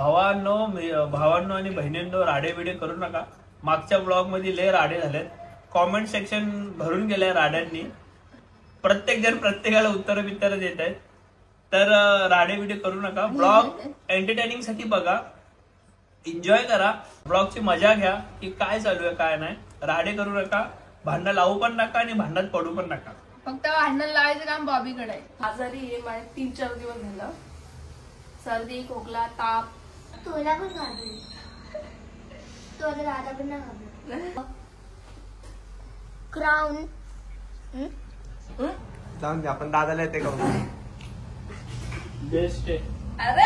भावांनो आणि बहिणींनो राडे बिडे करू नका. मागच्या ब्लॉग मध्ये लय राडे झालेत. कॉमेंट सेक्शन भरून गेलंय राड्यांनी. प्रत्येक जण प्रत्येकाला उत्तर बित्तर देत आहेत. तर राडे बिडे करू नका. ब्लॉग एंटरटेनिंग साठी बघा, एन्जॉय करा, ब्लॉगची मजा घ्या की काय चालू आहे काय नाही. राडे करू नका, भांडण लावू पण नका आणि भांडणात पडू पण नका. फक्त भांडण लावायचं काम बॉबीकडे आहे. आजारी आहे माझे 3-4 दिवस झालं. सर्दी, खोकला, ताप. तुला पण घाबरेल, तू आता दादा पण नाही घाबरेल. क्राऊन जाऊन दे, आपण दादाला येते का बेस्ट आहे. अरे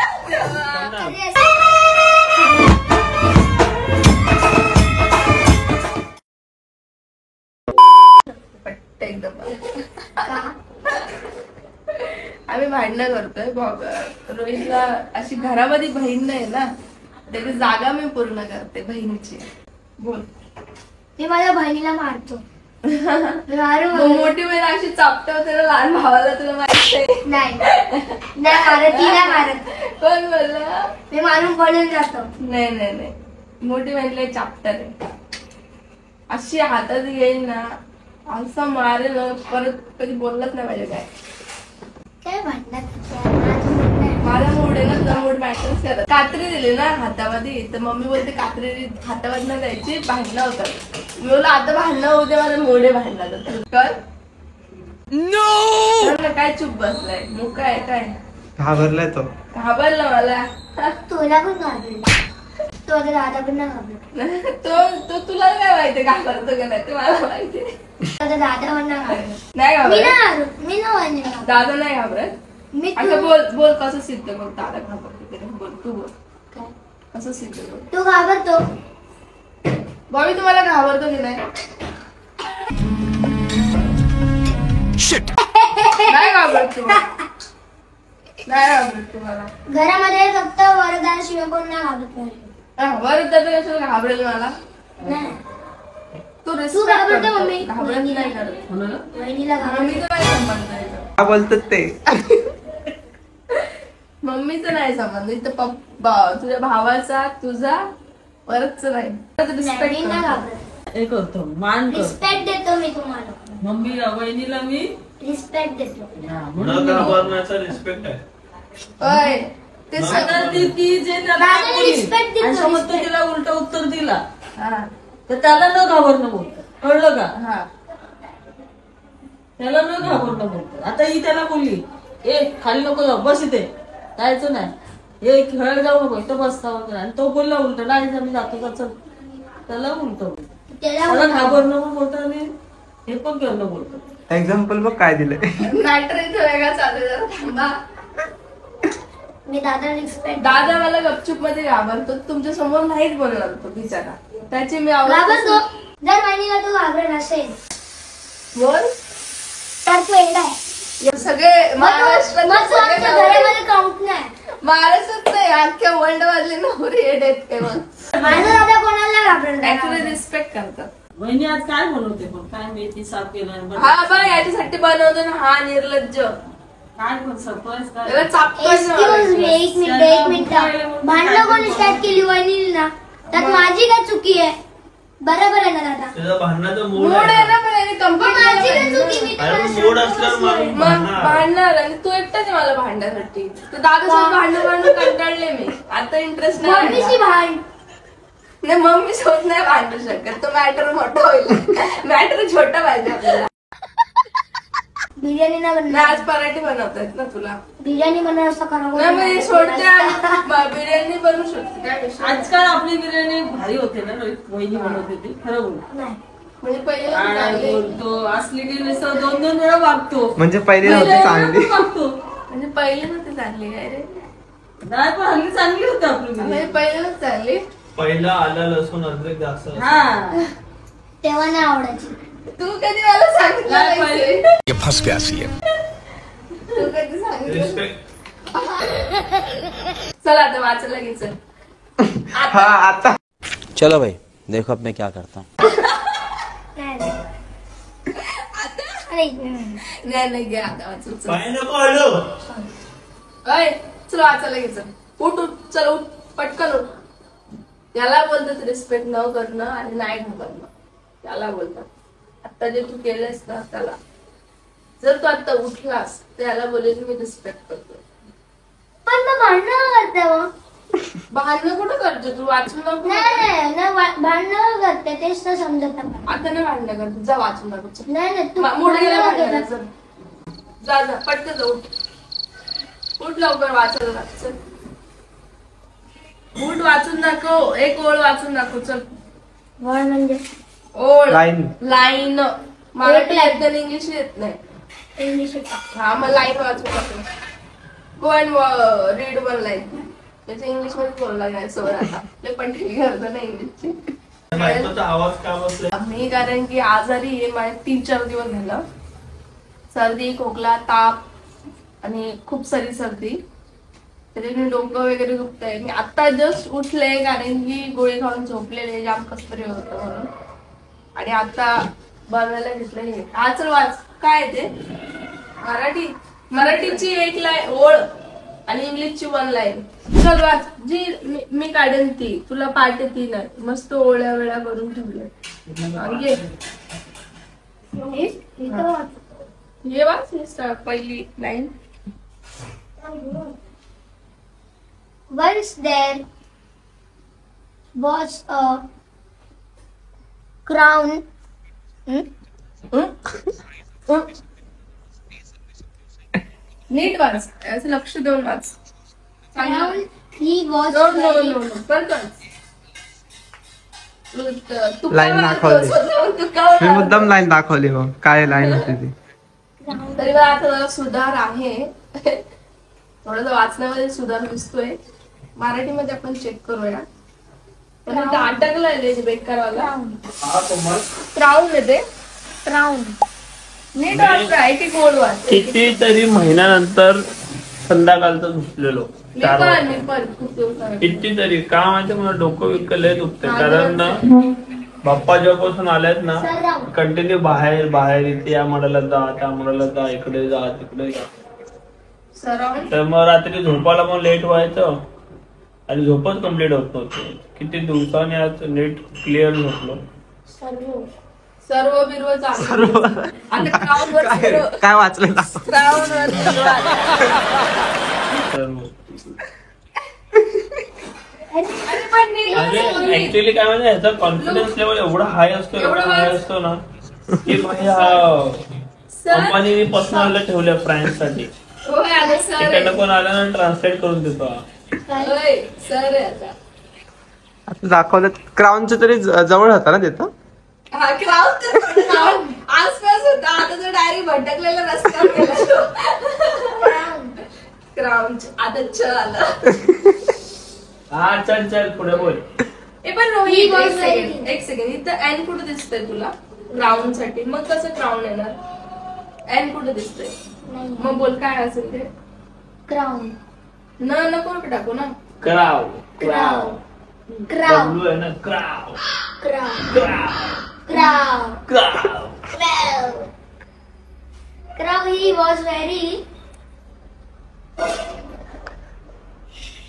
एकदम आम्ही भांडणं करतोय. रोहितला अशी घरामध्ये बहीण नाही ना, त्याची जागा मी पूर्ण करते बहिणीची. बोल. मी माझ्या बहिणीला मारतो. मोठी बहीण अशी चापटवते ना लहान भावाला, तुला माहिती आहे? नाही मारत, तिला मारत. कोण बोलला? मी मारून पळून जातो. नाही मोठी बहिणीला चाप्टर आहे. अशी हातात घेईल ना, असं मारेल ना, परत कधी बोललंच नाही पाहिजे. काय भांडणात माझा मूड आहे ना, तुझा मूड मॅटर्स करत. कात्री दिली ना हातामध्ये, तर मम्मी बोलते कात्री हातावर न द्यायची, भांडणं होतात. मी बोललो आता भांडणं होऊ दे, माझा मूड आहे भांडणाचा. कर काय चुप बसलाय, मुका आहे काय? घाबरलाय तो. घाबरला मला. तुला पण घाबरेल, तू आता दादा पण नाही घाबरेल. तो तुला काय माहिती घाबरतो का नाही ते मला माहिती. आता दादा पण नाही घाबरेल. नाही घाबरत, मी नाही दादा नाही घाबरत. मी आता बोल कसं सिद्ध बघ दादा घाबरतो. बोल तू बोल काय कसं सिद्ध बघ. तू घाबरतो? बॉबी तुम्हाला घाबरतो की नाही? नाही घाबरत तुम्हाला. नाही घाबरत तुम्हाला. घरामध्ये फक्त वरदाशिवाय कोण नाही घाबरत नाही. वरदादा कशाला घाबरेल मला? नाही तू घाबरतो मम्मी. घाबरत नाही करत कोणाला. बहिणीला घाबरतो. मम्मीचं नाही संबंध आहे. काय बोलतात ते? मम्मीचं नाही संबंध इथं. पप्पा तुझ्या भावाचा, तुझा वरच नाही. नाही नाही घाबरत. हे करतो, मान करतो. रिस्पेक्ट देतो मी तुम्हाला. मम्मी वहिनीला मी रिस्पेक्ट देतो. म्हणून घाबरण्याचा रिस्पेक्ट आहे. होय ते आता ती जे त्याला दादाने बोलली, respect दिलं, आणि समज तो respect. तिला उलट उत्तर दिला हा तर त्याला न घाबरणं बोलत. कळलं का? हा त्याला न घाबरणं बोलत. आता ही त्याला बोलली ए खाली नको जाऊ, बस इथे, जायचं नाही, हे खेळायला जाऊ नको, इथं बसता वगैरे. आणि तो बोलला उलट नाही मी जातो का, चल. त्याला उलट त्याला घाबरणं पण बोलत आणि हे पण करणं बोलत. एक्झाम्पल बघ काय दिलंय. मॅटर इथं वेगळा चालू आहे. थांबा. मी दादा रिस्पेक्ट. दादा मला गपचूप मध्ये घाबरतो. तुमच्या समोर नाहीच बोलणार तो बिचारा. त्याची मी घाबरतो. जर बहिणीला तू घाबरत असेल बोल तर तू एवढा आहे. सगळे महाराष्ट्रात घरामध्ये काउंट नाही. महाराष्ट्रात नाही, अख्ख्या वर्ल्ड मधले नवरे येत तेव्हा माझा दादा कोणाला घाबरत ऍक्च्युली रिस्पेक्ट करतात. वहिनी आज काय बनवते पण, काय मेथी साफ केलं, हा बघ याच्यासाठी बनवतो ना. हा निर्लज्ज काय पण सरप्राईज काय. त्याला चापतोय एक्सक्यूज मी, एक मिनिट. भांडणं कोणी स्टार्ट केली वहिनी ना, त्यात माझी काय चुकी आहे? बरोबर आहे ना दादा? तुझा भांडणाचा मूड मूड आहे आहे ना, पण याने मग माझी काय कंप्लीट चुकी? मी अरे तुम्हाला मूड सांगतो. असल्यावर माणूस मग भांडणार. भांडणार. आणि तू एकटाच आहे मला भांडण्यासाठी. तू दादासोबत भांडून कंटाळले मी. आता इंटरेस्ट नाही मम्मीशी राहिला. भांड. नाही मम्मी सोबत नाही भांडू शकत. तो मॅटर मोठा होईल. मॅटर छोटा पाहिजे आपल्याला. बिर्याणी नाही नाही बनणार. आज पराठे बनवतायत ना तुला. बिर्याणी बनवणार असं करावं. नाही मग हे सोडते. बिर्याणी बनवू शकते काय विषय नाही. आजकाल आपली बिर्याणी भारी होते ना, वहिनी बनवते ती. खरं बोल. नाही. म्हणजे पहिले काय चांगले. बोलतो, असली की नुसतं 2-2 वेळा वागतो. म्हणजे पहिले नव्हती चांगली. वागतो म्हणजे पहिले नव्हते चांगली काय रे. नाही पण हल्ली चांगली होती आपली म्हणजे बिर्याणी. पहिले नव्हते चांगली. पहिला आला लसूण अद्रक जास्त असतं. हा तेव्हा नाही आवडायची. तू कधी मला सांगितलं काय नाही पहिले? ते? ये फंस गया सीएम. तू कधी सांगितलं? रिस्पेक्ट. चल आता वाचायला घे चल. हा आता चलो भाई देखो अब मैं क्या करता हूँ. नाही. अरे नाही घे आता वाचू चल. पाय नको आलो. अय चल वाचायला घे चल. उठ चल उठ पटकन. त्याला बोलतात रिस्पेक्ट न करणं आणि नाही घाबरणं, त्याला बोलतात. आता जे तू केलंस ना त्याला, जर तू आता उठलास त्याला बोलेल मी रिस्पेक्ट करतो. पण मग भांडणं करते मग. भांडणं कुठं करतो तू? वाचून नको. नाही भांडणं करते, तेच तर समजत नाही. आता नाही भांडणं करतो, जा वाचून नको. नाही तू मोठे गेला भांडणं भांडायला, करते. चल. जा जा पटकन जा, उठ लवकर वाचायला. चल उठ, वाचून दाखव, एक ओळ वाचून दाखव. चल. वळ म्हणजे ओळ, लाईन. लाईन. मराठी येत नाही, इंग्लिश येत नाही. इंग्लिश. हा मग लाईन वाचून दाखव. Go and read one line. त्याचं इंग्लिश मध्ये बोलला नाही सर आता, पण ठीक करतो ना इंग्लिशची. बायकोचा आवाज का बसला? मी कारण की आजारी आहे, माझ्या 3-4 दिवस झालं. सर्दी, खोकला, ताप आणि खूप सारी सर्दी, त्याच्याने डोकं वगैरे दुखतंय. मी आता जस्ट उठले कारण की गोळी खाऊन झोपलेले, जाम कसं तरी होतं म्हणून. आणि आता बनवायला घेतलं हे. हा चल वाच. काय ते मराठीची एक लाईन ओळ आणि इंग्लिशची 1 लाईन. चल वाच. जी मी काढेन ती, तुला पाठ ती नाही. मस्त ओळ्या वेळा करून ठेवले. हे वाच, हे पहिली लाईन. Once there was a crown. नीट वाच, असं लक्ष देऊन वाच. Crown. He was no very. परत वाच. तू Line दाखवली. मी मुद्दाम लाईन दाखवली मग काय लाईन होती ती. तरी मला आता जरा सुधार आहे. थोडस वाचण्यामध्ये सुधार दिसतोय. मराठीमध्ये आपण चेक करूया. पण आता अटकलाय बेकारवाला. क्राऊन येते. Crown. नीट वाचता, एक एक ओळ वाच. कितीतरी महिन्यानंतर संध्याकाळचं झोपलेलो. मी पण खूप दिवस झाले. कितीतरी का माहिती, मला डोकं विकं लय दुखते. कारण ना बाप्पा जेव्हापासून आलेत ना, कंटिन्यू बाहेर इथे या मॉडेलला जा, त्या मॉडेलला जा, इकडे जा, तिकडे जा. सराउंड तर मग रात्री झोपायला मग लेट व्हायचं आणि झोपच कम्प्लीट होत नव्हती. किती दिवसांनी आज नीट क्लिअर झोपलो. सर्व बिर्व चालू. आता क्राऊन वर काय वाचलं ना? क्राऊन वर सर्व अरे पण नीट आणि वाच. ऍक्च्युअली काय म्हणजे ह्याचा कॉन्फिडन्स लेवल एवढा हाय असतो, एवढा हाय असतो ना की माझ्या कंपनीने पर्सनल ठेवल्या फ्रान्स साठी. होय, आता सर आहे. तिकडनं कोण आलं ना ट्रान्सलेट करून देतो. होय, सर आहे आता. आता दाखवलं क्राऊनचं तरी जवळ होता ना तिथं. हा क्राऊन आसपास होता, आता तो डायरेक्ट भटकलेला रस्त्यावर गेला तो. क्राऊन आता चल आलं. हा चल पुढे बोल. ए पण रोहित, एक सेकंड इथं एन कुठे दिसतंय तुला क्राऊन साठी? मग कसं क्राऊन येणार? एन कुठे दिसतंय? मग बोल काय असेल ते. Crown. नको टाकू ना. क्राव Crown. डब्ल्यू आहे ना. क्राव Crown. क्राव Crown. क्राव. Crown. Crown. He was very.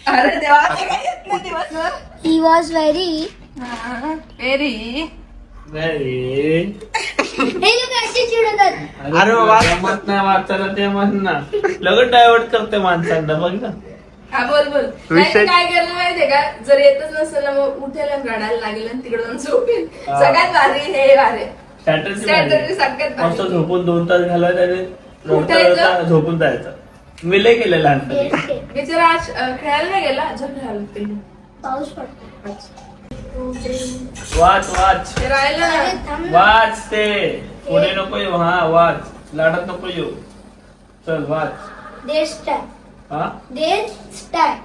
अरे देवा, काय येत नाही दिवसभर. He was very. Very very. हे लोक असे चिडवतात. अरे बाबा. जमत नाही वाचायला ते म्हण ना, लगेच डायव्हर्ट करते माणसांना बघ ना. हा बोल नाही तर काय केलं माहितीये का, जर येतच नसेल ना मग उठेल आणि रडायला लागेल आणि तिकडे जाऊन झोपेल. हा. सगळ्यात भारी हे भारी. Strategy Strategy सगळ्यात मस्त भारी. झोपून 2 तास घालायचे आणि उठायचं. झोपून जायचं. मी लय केलं लहानपणी. बिचारा आज खेळायला नाही गेला, अजून खेळायला गेला. पाऊस पडतो. वाच ते राहिलं ना. अरे थांब ना. वाच ते पुढे नको येऊ. हा वाच, लाडत नको येऊ. चल वाच. They start. हा They start.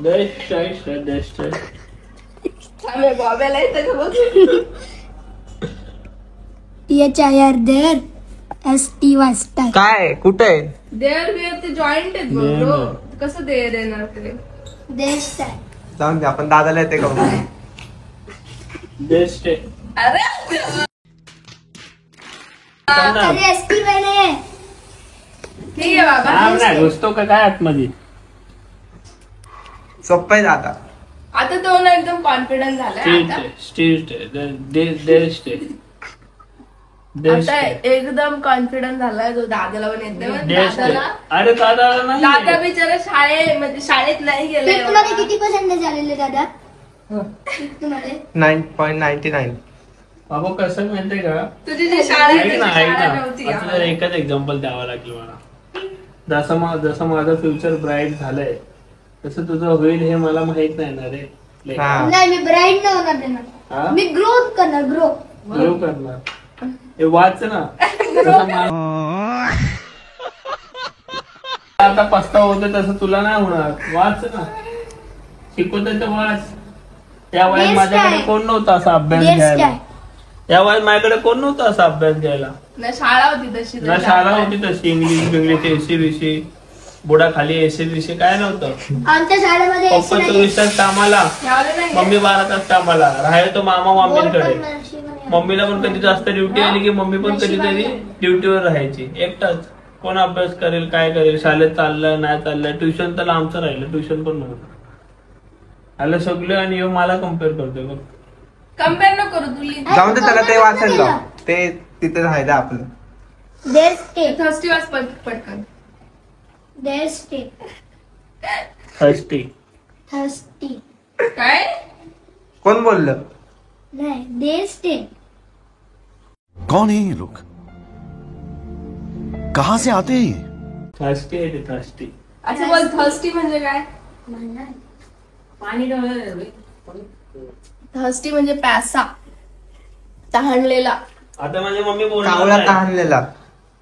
देश आम्ही बॉबेला येतं का बघ. THIR there. STY start. काय कुठे आहे? देअर बिअर ते जॉईंट आहेत बघ. कसं देअर येणार ते? They start. जाऊन दे, आपण दादाला येते का बघू. देश अरे अरे ST बने. ठीक आहे बाबा. घुसतो का काय आतमध्ये? सोप्प आहे दादा. आता तो ना एकदम कॉन्फिडन्स झालाय आता एकदम कॉन्फिडन्स झालाय तो. दादाला पण येते दादाला. अरे दादा नाही दादा बिचारा शाळेत नाही गेले. फिफ्थ मध्ये किती पर्सेंटेज आलेले दादा? फिफ्थ मध्ये 9.99. बाबा कसं माहितीये का, तुझी जी शाळा आहे ऐक त्याची ना ऐक शाळा ना, नव्हती आता जर एकच एक्झाम्पल द्यावं लागेल मला. जसं माझं फ्युचर ब्राईट झालंय तसं तुझं होईल हे मला माहित नाही ना रे. हा. नाही, मी ब्राईट नाही होणार हा? देणार. मी ग्रोथ करणार, ग्रो. ग्रो करणार. हे वाच ना. आता पस्तावा होतो तसं तुला नाही होणार. वाच ना, शिकवत तर वाच. त्या वयात Yes, माझ्याकडे काय? कोण नव्हता असा अभ्यास Yes, घ्यायला. काय? या वयात माझ्याकडे कोण नव्हता असा अभ्यास घ्यायला. ना शाळा होती तशी. ना शाळा होती तशी इंग्लिश एसी विषय बुडा खाली एसी विषय काय नव्हतं. आमच्या शाळेमध्ये AC पप्पा नाही. 24 तास कामाला, मम्मी 12 तास कामाला. राहायला तो मामा बोर्ड मामींकडे. पण नशीब आहे. मम्मीला पण कधी जास्त ड्युटी आली की मम्मी पण कधीतरी ड्युटीवर राहायची. एकटाच कोण अभ्यास करेल काय करेल. शाळेत चाललं नाही चाललं. ट्युशन तर लांबचं राहिलं, ट्युशन पण नव्हतं. आलं सगळे आणि ह्यो मला कम्पेअर करतोय बघ. कम्पेअर न करू तुली. जाऊन दे त्याला ते वाचायला लाव. ते तिथे राहायचं आपलं. Their state. थर्स्टी वाज पटकन. Their state. थर्स्टी. Thirsty. काय कोण बोललं? नाही, their state. कौन है ये लोग? कहां से आते हैं ये? थर्स्टी आहे ते थर्स्टी. अच्छा बोल. थर्स्टी म्हणजे काय? म्हणणार. पाणी ठेवलं. थर्स्टी म्हणजे प्यासा, तहानलेला. आता माझी मम्मी बोलणार कावळा नाही. तहानलेला.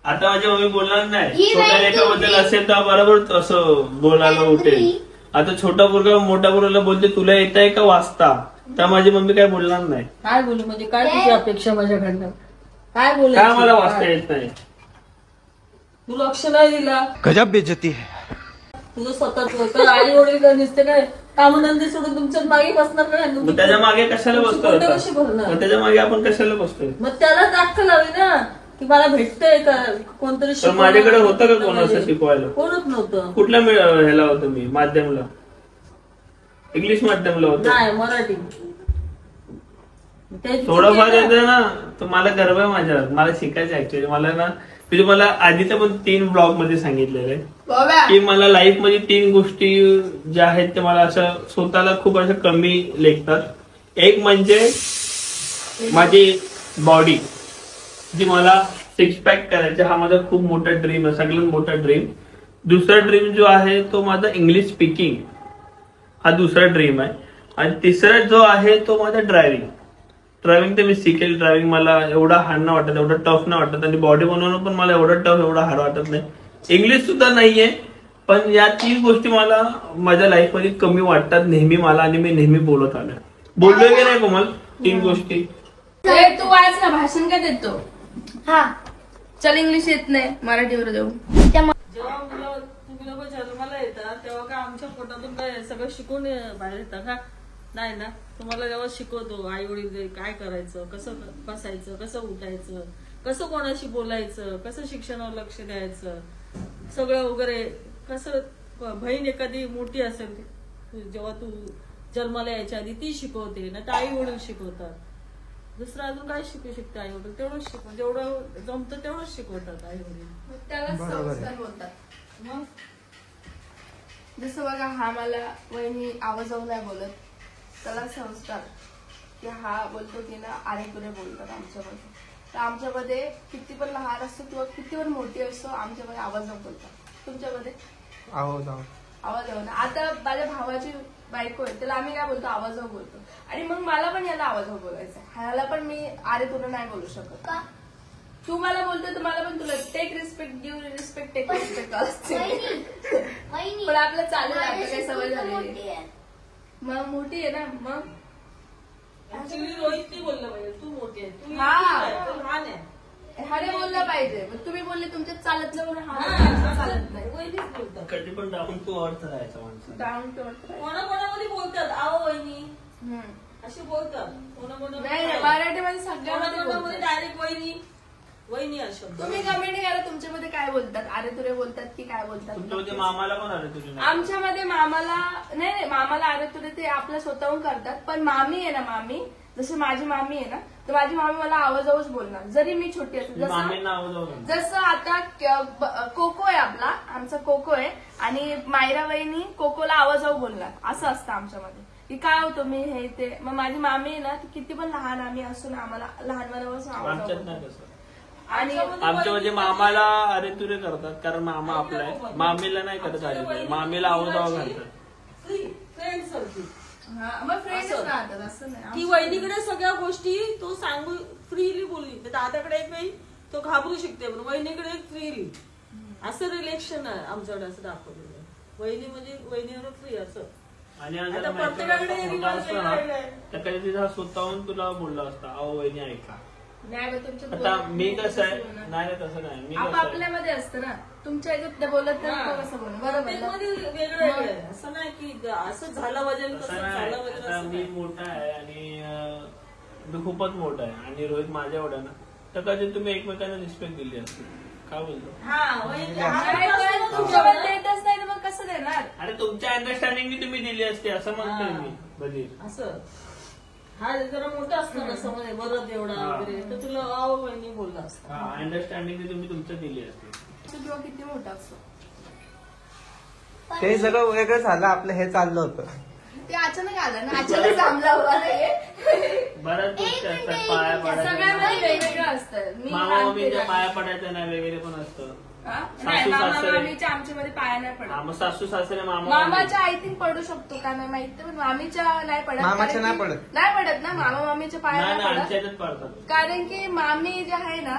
आता माझी मम्मी बोलणार नाही. ही छोट्या वेळ लेखाबद्दल तुम्ही- असेल तर बरोबर असं बोलायला उठेल. आता छोटा मुलगा मोठ्या मुलाला बोलते तुला येत आहे का वाचता, तर माझी मम्मी काय बोलणार नाही. काय बोलू म्हणजे काय तुझी अपेक्षा माझ्याकडनं? काय बोल काय मला वाचता येत नाही. तू लक्ष नाही दिला. गजब बेइज्जती है. तुझं स्वतःच आई वडील नुसते काय कामधंदे सोडून तुमच्यात मागे बसणार काय? मग त्याच्या मागे कशाला बसतो कोणत्या आता? कशी भरणार? मग त्याच्या मागे आपण कशाला बसतोय? मग त्याला दाखल हवी ना की मला भेटतंय का कोणतरी पण शिकवणार? माझ्याकडे होतं का कोण असं शिकवायला? कोणच नव्हतं. कुठल्या ह्याला होतं मी? माध्यमला, इंग्लिश माध्यमला होतं. नाही, मराठी. ते थोडंफार चुकी आहे येतं ना, तर मला गर्व आहे माझ्यावर. मला शिकायचं ऍक्च्युअली. मला ना म्हणजे मला आधीच्या पण 3 ब्लॉग मध्ये सांगितलेलं आहे बाबा की मला लाईफ मध्ये 3 गोष्टी ज्या आहेत त्या मला असं स्वतःला खूप असं कमी लेखतात. एक म्हणजे माझी बॉडी, जी मला 6 पॅक करायचं. हा माझा खूप मोठा ड्रीम आहे, सगळ्यात मोठा ड्रीम. दुसरा ड्रीम जो आहे तो माझा इंग्लिश स्पीकिंग, हा दुसरा ड्रीम आहे. आणि तिसरा जो आहे तो माझा ड्रायव्हिंग. ड्रायव्हिंग तर मी शिकेल. ड्रायव्हिंग मला एवढा हार्ड नाही वाटत, एवढं टफ नाही वाटत. आणि बॉडी बनवणं पण मला एवढं टफ, एवढं हार्ड वाटत नाही. इंग्लिश सुद्धा नाहीये. पण या 3 गोष्टी मला माझ्या लाईफ मध्ये कमी वाटतात नेहमी मला. आणि मी नेहमी बोलत आलोय. बोललोय की नाही कोमल 3 गोष्टी? तू वाच ना, भाषण काय देतो? हा. चल इंग्लिश येत नाही, मराठीवर देऊ. जेव्हा तुम्ही लोक जन्माला येतात तेव्हा काय आमच्या पोटातून काय सगळं शिकून बाहेर येतात का? नाही ना. तुम्हाला जेव्हा शिकवतो आई वडील काय करायचं, कसं बसायचं, कसं उठायचं, कसं कोणाशी बोलायचं, कसं शिक्षणावर लक्ष द्यायचं, सगळं वगैरे कसं. बहीण एखादी मोठी असेल जेव्हा तू जन्माला यायच्या आधी ती शिकवते ना, तर आई वडील शिकवतात. दुसरं अजून काय शिकू शकते आई वडील? तेवढंच शिकवतात, जेवढं जमतं तेवढंच शिकवतात आई वडील. त्याला संस्कार बोलतात. मग जसं बघा, हा मला वहिनी आवाजावर नाही बोलत, त्याला संस्कार. की हा बोलतो की ना आरे तुरे बोलतात आमच्यामध्ये. तर आमच्यामध्ये किती पण लहान असतो किंवा किती पण मोठी असतो, आमच्यामध्ये आवाजावर बोलतात. तुमच्यामध्ये आवाजावर ना. आता माझ्या भावाची बायको आहे, त्याला आम्ही काय बोलतो? आवाजावर बोलतो. आणि मग मला पण याला आवाजावर बोलायचं. ह्याला पण मी आरे तुरे नाही बोलू शकत. तू मला बोलतो तर मला पण तुला take respect, give respect, take respect असते. वहिनी, पण आपलं चालेल, आता काही सवय माझ्याशी झालेली मोठी आहे. आहे. मग मोठी आहे ना. मग ऍक्च्युली रोहित नाही बोललं पाहिजे, तू मोठी आहे, तू हा. लहान आहे. ह्याने बोललं पाहिजे. मग तुम्ही बोलले तुमच्यात चालत नाही म्हणून हा हा, बोलला, चालत नाही. वहिनीच बोलतात. कधी पण डाऊन टू अर्थ राहायचं माणसं. Down to earth. कोणाकोणामध्ये बोलतात आहो वहिनी अशी बोलतात. नाही, मराठीमध्ये सगळ्यामध्ये कोणाकोणामध्ये बोलतात. डायरेक्ट वहिनी वहिनी हा शब्द. तुम्ही कमेंट करा तुमच्यामध्ये काय बोलतात, अरे तुरे बोलतात की काय तुमच्या बोलतात. मामाला पण आले तुझे आमच्यामध्ये मामाला नाही मामाला अरे तुरे ते आपल्या स्वतःहून करतात, पण मामी आहे ना, मामी जशी माझी मामी आहे ना, तर माझी मामी मला आवाजावच बोलणार जरी मी छोटी असेल. जसं मामींना आवाज जसं आता कोको आहे आपला, आमचा कोको आहे आणि मायरा वहिनी कोकोला आवाजावर बोलणार, असं असतं आमच्यामध्ये की काय होतं मी हे ते. मग माझी मामी आहे ना, ती किती पण लहान आम्ही असू ना, आम्हाला लहानपणापासून आमच्यात आवाज नाही तसं. आणि आमच्या म्हणजे मामाला अरे तुरे करतात कारण मामा आपला आहे, मामीला नाही करत अरे तुरे, मामीला आवाजावर घालतात. फ्रेंड सारखी मग फ्रेंडच राहतात असं नाही. की वहिनीकडे सगळ्या गोष्टी तो सांगू फ्रीली बोलली, दादाकडे एक वेळी तो घाबरू शकते पण वहिनीकडे एक फ्रीली असं रिलेशन आहे आमच्याकडे, असं दाखवलेलं आहे. वहिनी म्हणजे वहिनीवर फ्री असं. आणि आता प्रत्येकाकडे मोठा असतो ना वेगळं आहे. तर कधी तिचा स्वतःहून तुला बोलला असता, अहो वहिनी ऐका. नाही बा, तुमच्यात आता बोलत मी कसं आहे, बोलणं. नाही नाही तसं नाही, मी कसं आहे आपापल्यामध्ये असतं ना, तुमच्या ह्याच्यात बोलत तर हा. कसं बोलणं बरोबर ना? प्रत्येकमध्ये वेगळं वेगळं आहे. असं नाही की असं झालं वजन तसं तसं नाही. झालं वजन आता असं मी नाही. मोठा आहे आणि मी खूपच मोठा आहे आणि रोहित माझ्या एवढा ना, तर कधी तुम्ही एकमेकांना रिस्पेक्ट दिली असते. काय बोलतो? हा वहिनी नाही, हा पण असतो तुमच्यामध्ये ना. देतच नाही तर मग कसं देणार? अरे तुमच्या अंडरस्टँडिंग तुम्ही दिली असते असं म्हणतोय हा. मी कधी. असं हा जरा मोठा असतो ना समज बरं एवढा हा. वगैरे तर तुला अहो वहिनी बोलला असता. अंडरस्टँडिंग तुम्ही तुमचं दिली असते. तुझं किती मोठा असतो ते सगळं वेगळं झालं, आपलं हे चाललं होतं. ते अचानक आलं ना, अचानक थांबला हुआ नाही. बऱ्याच गोष्टी असतात, पाया सगळ्यामध्ये पडायचं, वेगवेगळं असतं. मी मामा लहान मम्मीच्या ते- पाया पडायचं नाही वगैरे पण असतं. हा? नाही, मामा सासू-सासरे. मामीच्या आमच्यामध्ये पाया नाही पडत. हा, मग सासू सासरे मामा मामाच्या आय थिंक पडू शकतो का नाही माहिती, पण मामीच्या नाही पडत. मामाच्या कारण नाही की- पडत. नाही पडत ना, मामा मामीच्या पाया नाही नाही नाही पडत. आमच्या ह्याच्यात पडतात. कारण की मामी जे आहे ना,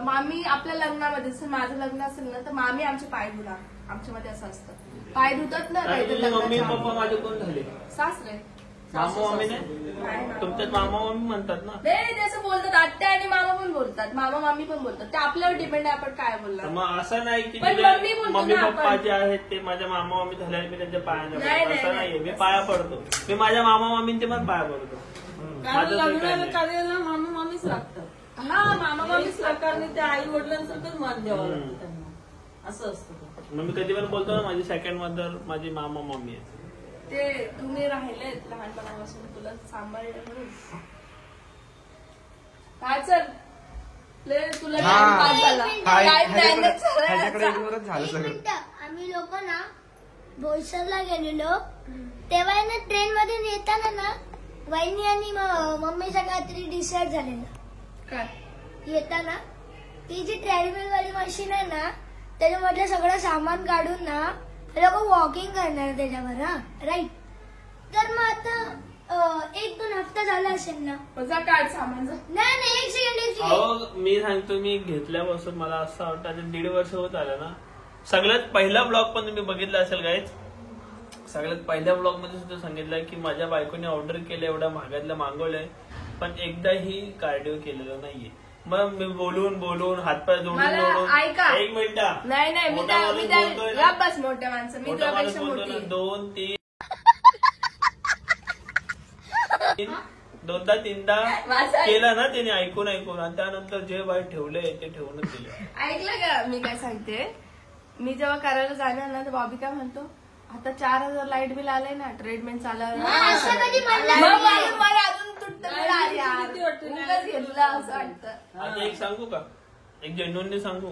मामी आपल्या लग्नामध्ये जसं माझं लग्न असेल ना, तर मामी आमचे पाय धुणार. आमच्यामध्ये असं असतं, पाय धुतात ना आणि काहीतरी तुझे मम्मी लग्नाच्या पप्पा आधी. माझे कोण झाले? सासरे मामा मम्मी नाही? नाही. तुमच्यात मामा मम्मी म्हणतात ना. नाही ते असं बोलतात, आत्या आणि मामा पण बोलतात, मामा मामी पण बोलतात. ते आपल्यावर डिपेंड आहे आपण काय तर बोलणार. मग असं नाही की पण तुझे मम्मी बोलतो मम्मी ना पप्पा आपण. जे आहेत ते माझ्या मामा मम्मी झाल्याने मी त्यांच्या पाया नाही नाही, पडत. नाही, असं नाही. नाहीये, मी पाया पडतो. मी माझ्या मामा मामींचे पण पाया पडतो. कारण माझं तरी काय लग्नाला नाही. कार्याला मामा मामीच लागतात. हा मामा मामी सरकारने त्या आई वडिलांसारखंच मान द्यावा हम्म. लागतं त्यांना. असं असतं ते. मग मी कधी पण बोलतो ना, माझी सेकंड मदर माझी मामा मम्मी आहे. ते तुम्ही राहिले लहानपणापासून, तुला सांभाळलं म्हणून. काय चल तुला हा. time pass झाला. हा, Time ह्याच्याकडे manage झाला. ह्याच्याकडे ignorance झालं एक सगळं. मिनिट, आम्ही लोक ना बोईसरला गेलेलो तेव्हा आहे ना ट्रेन मधून येताना ना वहिनी आणि मम्मीचा काहीतरी डिसाईड झालेलं. काय येताना ती जी ट्रेडमिल वाली मशीन आहे ना त्याच्यामधलं सगळं सामान काढून ना लोक वॉकिंग करणार त्याच्यावर. हा राईट. तर मग आता 1-2 हफ्ता झाला असेल ना. मजा काढ सामान जा. नाही नाही, एक सेकंड. अहो मी सांगतो, मी घेतल्यापासून मला असं वाटतं आता 1.5 वर्ष होत आलं ना. सगळ्यात पहिला ब्लॉग पण तुम्ही बघितला असेल गाईच. सगळ्यात पहिल्या ब्लॉग मध्ये सुद्धा सांगितलं की माझ्या बायकोने ऑर्डर केलं, एवढ्या महागातलं मागवलंय, पण एकदाही कार्डिओ केलेलं नाहीये. मग मी बोलून हातपाय जोडून मला ऐका. एक मिनिट. नाही नाही, मी मोठा माणूस बोलतोय ना. बस मोठ्या माणसं, मी मोठा माणूस तुझ्यापेक्षा बोलतो ना, मोठी. 2-3दा माझं ऐक. केलं ना त्याने, ऐकून आणि त्यानंतर जे बाहेर ठेवले ते ठेवूनच दिले. ऐकलं का मी काय सांगते. मी जेव्हा करायला जाणार ना तर बॉबी काय म्हणतो, आता 4,000 लाईट बिल आलंय ना, ट्रीटमेंट चालू मग असं कधी म्हणलं मग नाही. मला अजून तुटतं नाही, यार, यार. किती वाटतं, उगाच नाही, घेतलं असं वाटतं. आता एक सांगू का, एक जेन्युनली सांगू,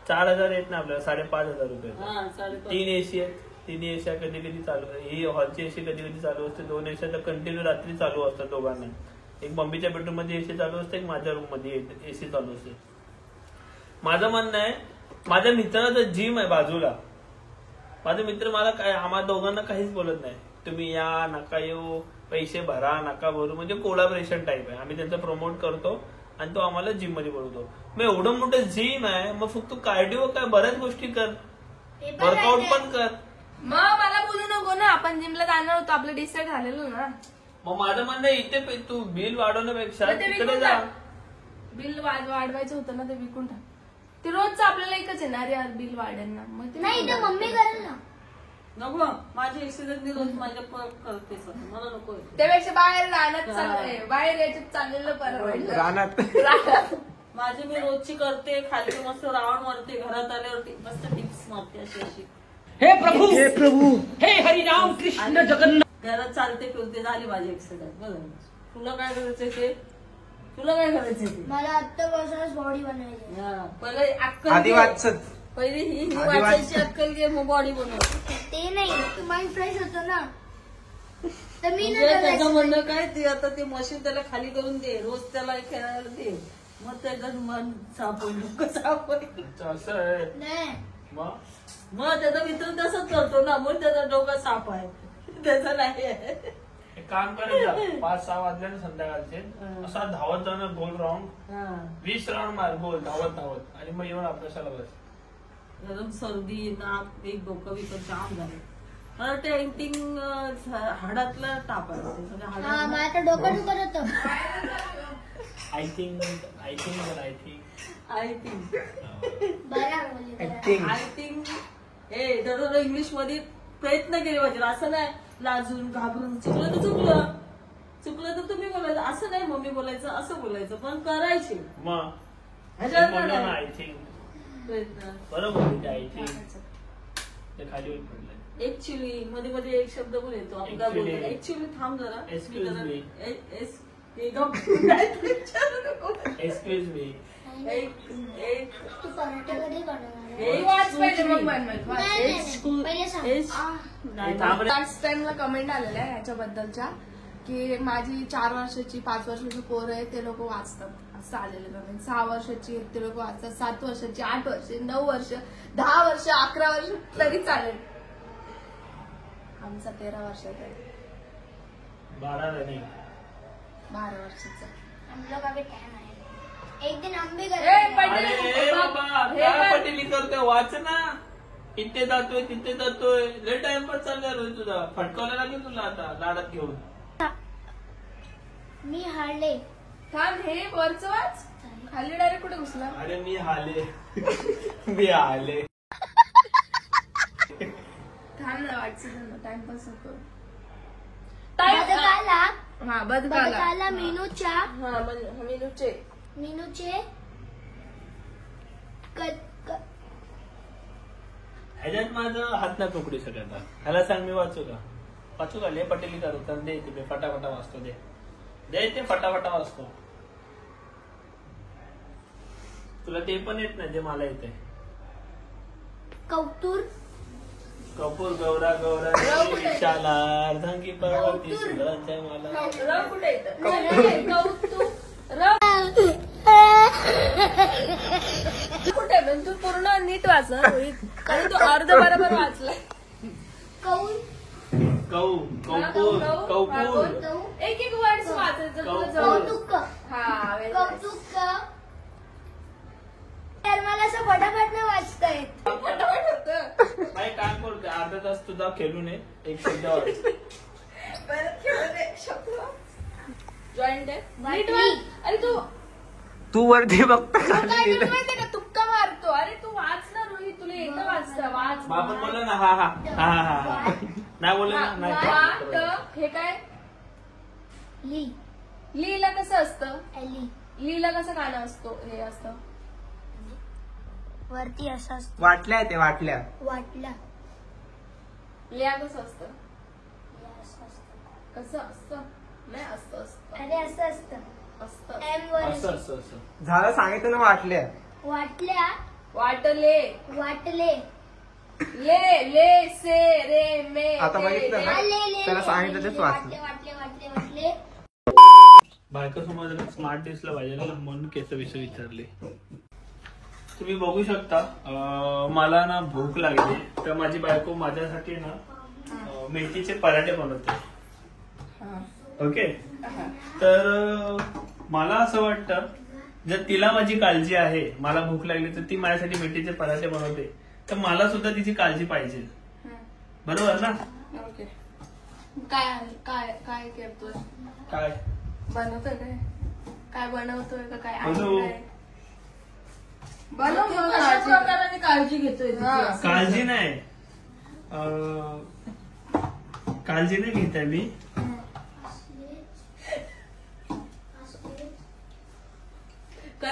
4,000 येत ना आपल्याला, 5,500 रुपये. हा 5.5. 3 एसी आहेत, 3 एसी कधी कधी चालू, ही हॉलची एसी कधी कधी चालू असते, 2 एसी तर कंटिन्यू रात्री चालू असतात दोघांना. एक मम्मीच्या बेडरूम मध्ये एसी चालू असते, एक माझ्या रूम मध्ये एसी चालू असते. माझं म्हणणं आहे, माझ्या मित्राचं जिम आहे बाजूला. माझे मित्र मला काय, आम्हाला दोघांना काहीच बोलत नाही, तुम्ही या नका येऊ, पैसे भरा नका भरू, म्हणजे कोलॅबोरेशन टाईप आहे. आम्ही त्यांचं प्रमोट करतो आणि तो आम्हाला जिम मध्ये बोलवतो. मग एवढं मोठं जिम आहे, मग फक्त कार्डिओ काय, बऱ्याच गोष्टी कर, वर्कआउट पण कर. मग मला बोलू नको ना, आपण जिमला जाणार होतो, आपलं डिसाईड झालेलं ना. मग माझं म्हणणं आहे, इथे तू बिल वाढवण्यापेक्षा मग ते तिकडे विकून जा. टाक. बिल वाढवायचं होतं ना, ते विकून टाक. ते रोजचं आपल्याला एकच येणार यार, बिल वाढेल ना. मग ते नाही विकून तर टाक. मम्मी करेल ना. नको माझी एक्सरसाइज रोज माझ्या करते मला नको. त्यापेक्षा बाहेर राहण्यात चाललंय, बाहेर याच्यात चाललेलं परवडलं. रानात रानात. माझी मी रोजची करते, खाली मस्त राऊंड मारते, घरात आल्यावरती मस्त टिप्स मारते अशी हे प्रभू हे हरिराम कृष्ण जगन्नाथ. घरात चालते फिरते, झाली माझी एक्सरसाइज. बघ तुला काय करायचंय ते, तुला काय करायचंय ते. मला आत्तापासूनच बॉडी बनवायची. पहिले अक्कल आधी घे. वाचत पहिली ही वाचायची अक्कल घे, मग बॉडी बनव. ते नाही माइंड फ्रेश होतो ना, तर मी म्हणजे त्याचं ना म्हणणं काय, ते आता ते मशीन त्याला खाली करून दे, रोज त्याला खेळायला दे, मग त्याचं मन साफ होईल, डोकं साफ होईल. असं आहे नाही मग त्याचा मित्र तसंच करतो ना, म्हणून त्याचा डोका साफ आहे, त्याचा नाही आहे. एक काम करायचं 5-6 वाजले ना संध्याकाळचे, असा धावत जाणं गोल राऊंड, 20 राऊंड मार गोल धावत आणि मग येऊन अभ्यासाला बस. गरम सर्दी, नाक, एक डोकं बिकं जाम झालं. मला ते एंटिंग हाडातला ताप आहे, ते सगळं हा हाडात. मला तर डोकं दुखत होतं. आय थिंक आय थिंक बरं आय थिंक हे दररोज इंग्लिश मध्ये प्रयत्न केले पाहिजे. असं नाही लाजून घाबरून, चुकलं तर चुकलं तर तुम्ही बोलायचं, असं नाही मम्मी बोलायचं, असं बोलायचं, पण करायचे. मग ह्याच्यात म्हणलं ना नाही आय थिंक प्रयत्न. बरोबर आय थिंक ते खाली होत पडलंय. ऍक्च्युली मध्ये मध्ये एक शब्द पण येतो, आपण काय Actually. बोलतो ऍक्च्युली. थांब जरा, Excuse me. Excuse me. तू पराठे कधी बनवणार? पहिले सांग. लास्ट टाइमला कमेंट आलेल्या आहे याच्याबद्दलच्या की माझी 4 वर्षाची 5 वर्षाची पोरं आहे ते लोक वाचतात, असं आलेलं कमेंट. 6 वर्षाची ते लोक वाचतात, 7 वर्षाची, 8 वर्ष, 9 वर्ष, 10 वर्ष, 11 वर्ष तरी चालेल. आमचा 13 वर्षाचा आहे, 12 रनिंग. 12 वर्षाचा. हम लोग अभी टाइम है. एक दिन हम भी ए, करेंगे. पहिले अरे बाबा काय पटेली करतोय, वाच ना. इथे जातोय तिथे जातोय, लय टाइमपास चाललाय रोज तुझा. फटकावला लागेल तुला आता लाडात घेऊन. मी हारले. थांब, हे वरचं वाच, खाली डायरेक्ट कुठे घुसला. अरे मी आले मी आले. थांब ना, वाटचं टाइमपास होतो. बदकाला हा बदकाला बदकाला मीनूच्या हा मीनूचे मीनूचे ह्याच्यात माझं हात ना तुकडी सगळ्यांना. ह्याला सांग मी वाचू का लय पटेली करू तर दे ते फटाफटा वाचतो. दे ते फटाफटा वाचतो. तुला ते पण येत नाही जे मला येत आहे. कौतुर कपूर गौरा विशाला अर्धांगी पर्वती सुंदरांच्या मला. रव कुठे येतं? कुठे म्हणजे तू पूर्ण नीट वाच ना रोहित, आणि तू अर्ध बरोबर वाचलाय. कौल कौपूर एक एक वर्ड्स वाचायचं तुला जवळ. कौतुक हा कौतुक. तर मला असं फटाफट नाही वाचता येत. फटाफट होतं. काय काम करतोय अर्धा तास तुझा खेळू नये एक शब्द वाच. परत खेळून एक शब्द जॉईंट आहे नीट वाटली. वाच. अरे तू वरती बघता तू काय करतो माहितीये का, तुक्का मारतो. अरे तू वाच ना रोहित, तुला येतं वाचता, वाच. आपण बोललो ना हा नाही बोललो ना नाही. हे काय ली लीला कसं असतं, एली लीला कसं गाणं असतो, हे असतं वरती असं असतं. वाटल्या ते वाटल्या. वाटला लिया कसं असतं, असं असतं. कसं असतं नाही असतं असतं अरे असं असतं. असतं. एम वर असं झालं सांगितलं ना वाटल्या. वाटल्या वाटले वाटले. ले ले से रे मे आता ले, बघितलं ले. ना? ले त्याला सांगितलं तेच वाचलं. वाटले वाटले वाटले वाटले. बायका समोर स्मार्ट दिसलं पाहिजे ना म्हणून केस विषय विचारले. तुम्ही बघू शकता मला ना भूक लागली तर माझी बायको माझ्यासाठी ना मेथीचे पराठे बनवते. ओके, तर मला असं वाटतं जर तिला माझी काळजी आहे, मला भूक लागली तर ती माझ्यासाठी मेथीचे पराठे बनवते, तर मला सुद्धा तिची काळजी पाहिजे. बरोबर ना? ओके. काय काय काय करतोय, काय बनवतोय काय बनवतोय का काय बनवू. कशा प्रकाराने काळजी घेतोय तिची असं? काळजी नाही काळजी नाही घेत आहे मी.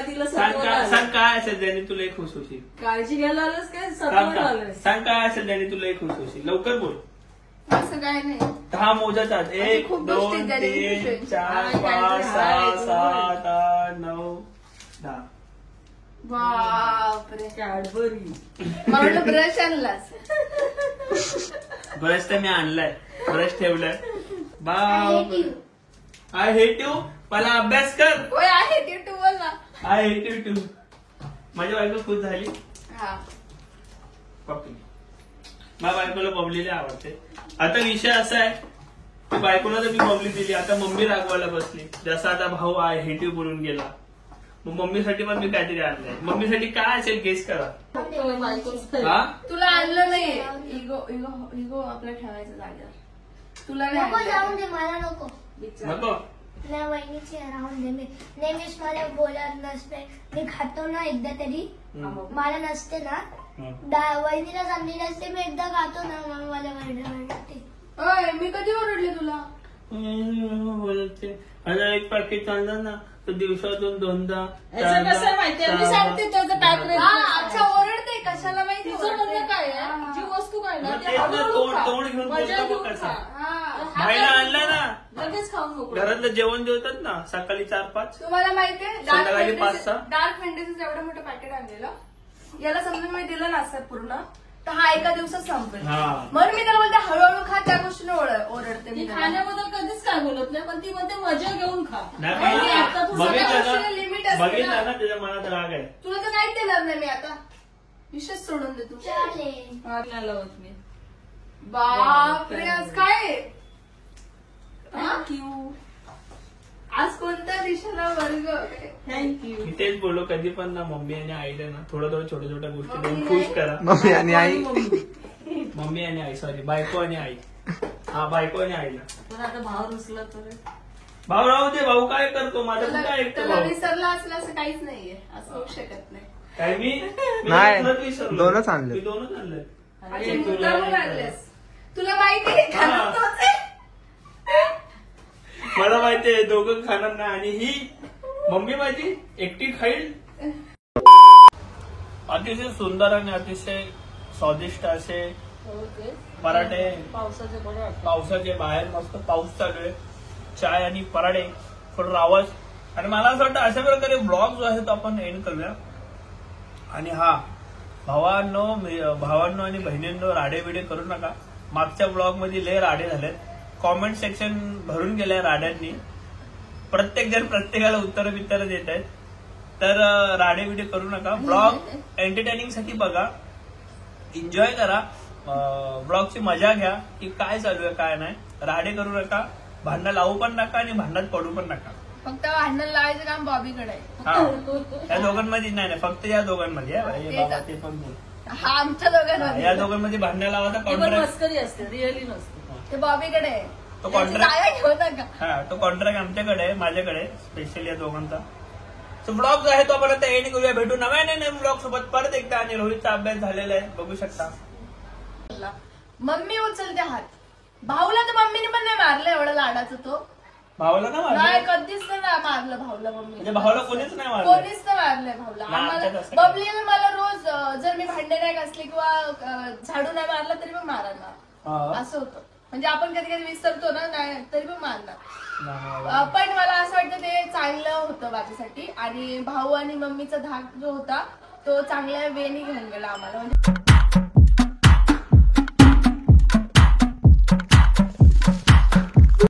तिला सांग सत्वर काय आलंय. सांग काय असेल ज्याने तुला एक खुश होशील. काळजी घ्यायला आलंस काय सांग सत्वर का- आलंय. सांग काय असेल ज्याने तुला एक खुश होशील. लवकर बोल. असं काय नाही. 10 मोजाच्या आत. 1 खूप 2 गोष्टी ज्याने खुश 3 होईल. 4 5 6 7 8 9 10. बापरे. कॅडबरी. मला वाटलं ब्रश आणलास. ब्रश तर मी आणलाय. ब्रश ठेवलाय. I बाप hate you. I hate you. मला अभ्यास कर. होय आहे ते तू बोल ना. I hate you too. माझी बायको खुश झाली. हा. पप्पी. माझ्या बायकोला बबलीले आवडते. आता विषय असा आहे की बायकोला तर मी बबली दिली, आता मम्मी रागवायला बसली. जसा आता भाऊ आय हेट यू बोलून गेला, मग मम्मीसाठी पण मी काहीतरी आणलंय. मम्मीसाठी काय असेल गेस करा. हा तुला आणलं नाही. इगो इगो इगो आपला ठेवायचा जागेवर. तुला नाही नको जाऊन आणलं. दे, मला नको. नको. नाही वहिनीची राहून दे. मी नेहमीच मला बोलत नसते. मी खातो ना एकदा तरी मला नसते ना, वहिनीला सांगली नसते. मी एकदा खातो ना मग मला वाटते. ओय, मी कधी ओरडले तुला. बोलते आता एक पाकिट आणलं ना तर दिवसातून 2दा याचं कसं आहे माहितीये मी सांगते त्याचं काय अच्छा ओरडते कशाला माहिती. तिचं म्हणणं काय आहे जी वस्तू काय ना मग ती तेच ना, हळूहळू खा. तोंड घेऊन मजा बोलतो घेऊन बघ कसा. खा. हा. बाईला आणलं ना, लगेच खाऊन नको. घरातलं जेवण जेवतात ना सकाळी 4-5. तुम्हाला माहितीये संध्याकाळी 5-6. डार्क फॅन्टसीचं एवढं मोठं पॅकेट आणलेलं. याला समजून मी दिलं नसतं पूर्ण तर हा एका दिवसात संपेल. हा. म्हणून मी त्याला बोलते हळूहळू खा. त्या गोष्टीने ओरडते ती मी त्याला. खाण्याबद्दल कधीच काय बोलत नाही पण ती म्हणते मजा घेऊन खा. नाही नाही, पण आता तू सगळ्या गोष्टीला limit बघितलं असते ना, बघितलं ना. ना त्याच्या मनात राग आहे. तुला तर काहीच देणार नाही मी आता. विषय सोडून दे तू. चालेल. नाही लावत मी. बापरे आज काय. थँक्यू. आज कोणत्या दिशेला वर्ग. थँक्यू. मी तेच बोललो कधी पण ना मम्मी आणि आईला ना थोड्या छोट्या छोट्या गोष्टी देऊन खुश करा. मम्मी आणि आई. मम्मी आणि आई सॉरी बायको आणि आई. हा बायको आणि आईला. पण आता भाव रुसला तर भाऊ राहू दे. भाऊ काय करतो माझं कुठं त्याला ऐकतो त्याला भाऊ. विसरला असलं असं काहीच नाहीये. असं होऊ शकत नाही. काय मी नाही, खरंच विसरलो. 2च आणले. मी 2च आणले. अच्छा, मुद्दामून आणलेस. तुला माहिती आहे का हा. तोच आहे? मला माहितीये दोघं खाणार नाही आणि ही मम्मी माझी एकटी खाईल. अतिशय सुंदर आणि अतिशय स्वादिष्ट असे पराठे. पावसाचे बरं वाटतं. पावसाचे बाहेर मस्त पाऊस चालू आहे. चाय आणि पराठे थोडं रावस. आणि मला असं वाटतं अशा प्रकारे ब्लॉग जो आहे तो आपण एंड करूया. आणि हा भावांनो आणि बहिणींनो राडे बिडे करू नका. मागच्या ब्लॉग मध्ये लय राडे झालेत. कॉमेंट सेक्शन भरून गेलंय राड्यांनी. प्रत्येक जण प्रत्येकाला उत्तरं बित्तर देत आहेत. तर राडे बिडे करू नका. ब्लॉग एंटरटेनिंग साठी बघा, एन्जॉय करा, ब्लॉगची मजा घ्या की काय चालू आहे काय नाही. राडे करू नका, भांडण लावू पण नका आणि भांडणात पडू पण नका. फक्त भांडण लावायचं काम बॉबीकडे आहे. हा या दोघांमध्ये नाही फक्त या दोघांमध्ये आहे. हे बाबा ते पण बोल. हा आमच्या दोघांमध्ये. या दोघांमध्ये भांडण लावायचा ती पण कॉन्ट्रॅक्ट. मस्करी असते रिअली नसते. ते बॉबीकडे आहे. तो त्याची कॉन्ट्रॅक्ट जागा घेऊ नका. हा तो कॉन्ट्रॅक्ट आमच्याकडे आहे, माझ्याकडे स्पेशली या दोघांचा. तो ब्लॉग जो आहे तो आपण आता एंड करूया. भेटू नव्याने ब्लॉग सोबत परत एकदा. आणि रोहितचा अभ्यास झालेला आहे बघू शकता. मम्मी उचलते हात. भाऊला तर मम्मीने पण नाही मारलं एवढं लाडाचं. तो भावाला ना नाही मारलं कधीच नाही मारलं भाऊला मम्मी. म्हणजे भावाला कोणीच नाही मारलं. कोणीच नाही मारलंय भाऊला. नाही, आम्हाला आमच्यात असं नाही. बबलीने मला रोज जर मी भांडे नाही घासले किंवा झाडू नाही मारला तरी पण मारणार. हा. असं होतं. म्हणजे आपण कधी कधी विसरतो ना नाही तरी पण मारणार. नाही. पण मला असं वाटतं ते चांगलं होतं माझ्यासाठी. आणि भाऊ आणि मम्मीचा धाक जो होता तो चांगल्या वेने घेऊन गेला आम्हाला. म्हणजे